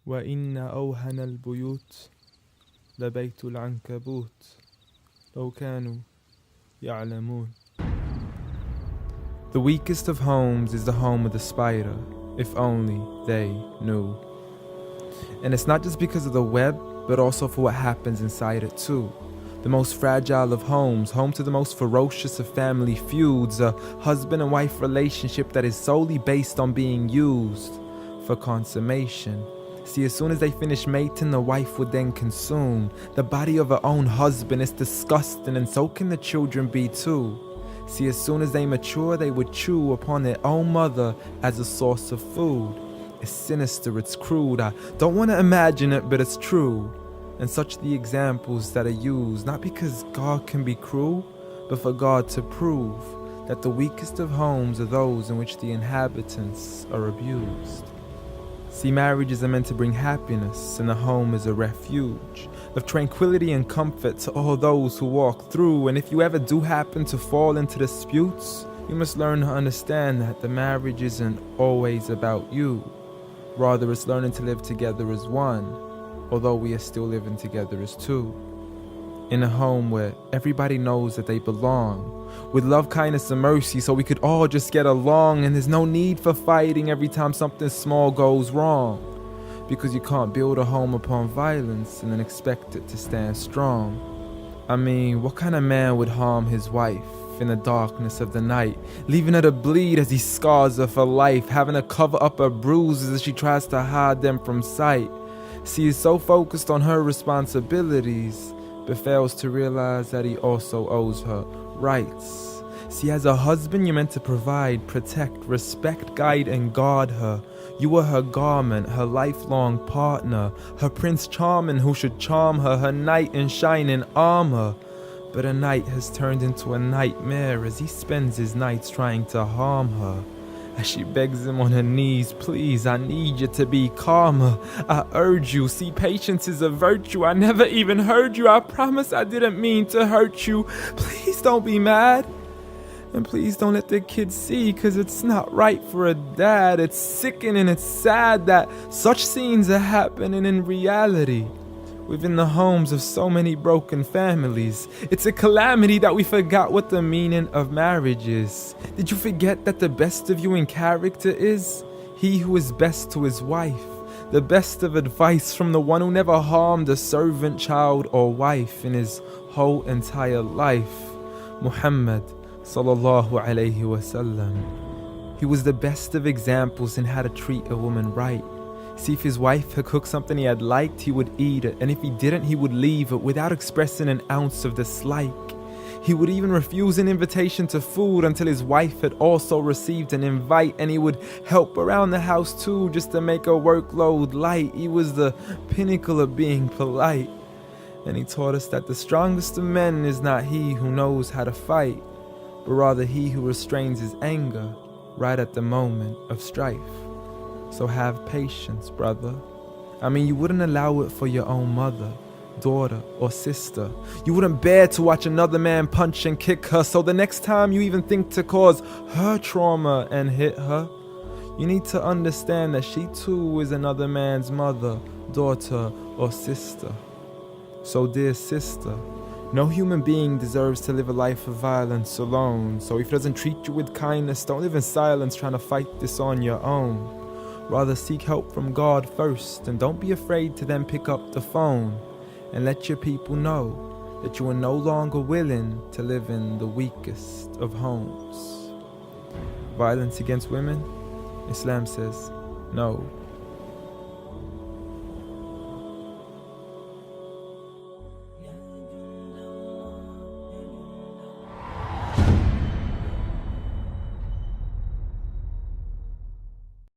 وإن أوهن البيوت لبيت العنكبوت لو كانوا يعلمون. The weakest of homes is the home of the spider, if only they knew. And it's not just because of the web, but also for what happens inside it too. The most fragile of homes, home to the most ferocious of family feuds, a husband and wife relationship that is solely based on being used for consummation. See, as soon as they finish mating, the wife would then consume the body of her own husband. It's disgusting, and so can the children be too. See, as soon as they mature, they would chew upon their own mother as a source of food. It's sinister, it's crude. I don't want to imagine it, but it's true. And such the examples that are used, not because God can be cruel, but for God to prove that the weakest of homes are those in which the inhabitants are abused. See, marriages are meant to bring happiness, and the home is a refuge of tranquility and comfort to all those who walk through. And if you ever do happen to fall into disputes, you must learn to understand that the marriage isn't always about you. Rather, it's learning to live together as one, although we are still living together as two. In a home where everybody knows that they belong, with love, kindness, and mercy, so we could all just get along, and there's no need for fighting every time something small goes wrong. Because you can't build a home upon violence and then expect it to stand strong. I mean, what kind of man would harm his wife in the darkness of the night, leaving her to bleed as he scars her for life, having to cover up her bruises as she tries to hide them from sight? See, he's so focused on her responsibilities, but fails to realize that he also owes her rights. See, as a husband, you're meant to provide, protect, respect, guide, and guard her. You are her garment, her lifelong partner, her Prince Charming who should charm her, her knight in shining armor. But a night has turned into a nightmare as he spends his nights trying to harm her. As she begs him on her knees, please, I need you to be calmer. I urge you, see, patience is a virtue. I never even heard you. I promise I didn't mean to hurt you. Please don't be mad. And please don't let the kids see, cause it's not right for a dad. It's sickening, it's sad that such scenes are happening in reality within the homes of so many broken families. It's a calamity that we forgot what the meaning of marriage is. Did you forget that the best of you in character is he who is best to his wife? The best of advice from the one who never harmed a servant, child, or wife in his whole entire life. Muhammad sallallahu alayhi wasallam. He was the best of examples in how to treat a woman right. See, if his wife had cooked something he had liked, he would eat it, and if he didn't, he would leave it without expressing an ounce of dislike. He would even refuse an invitation to food until his wife had also received an invite, and he would help around the house too, just to make her workload light. He was the pinnacle of being polite. And he taught us that the strongest of men is not he who knows how to fight, but rather he who restrains his anger right at the moment of strife. So have patience, brother. I mean, you wouldn't allow it for your own mother, daughter, or sister. You wouldn't bear to watch another man punch and kick her, so the next time you even think to cause her trauma and hit her, you need to understand that she too is another man's mother, daughter, or sister. So dear sister, no human being deserves to live a life of violence alone. So if he doesn't treat you with kindness, don't live in silence trying to fight this on your own. Rather seek help from God first, and don't be afraid to then pick up the phone and let your people know that you are no longer willing to live in the weakest of homes. Violence against women? Islam says no.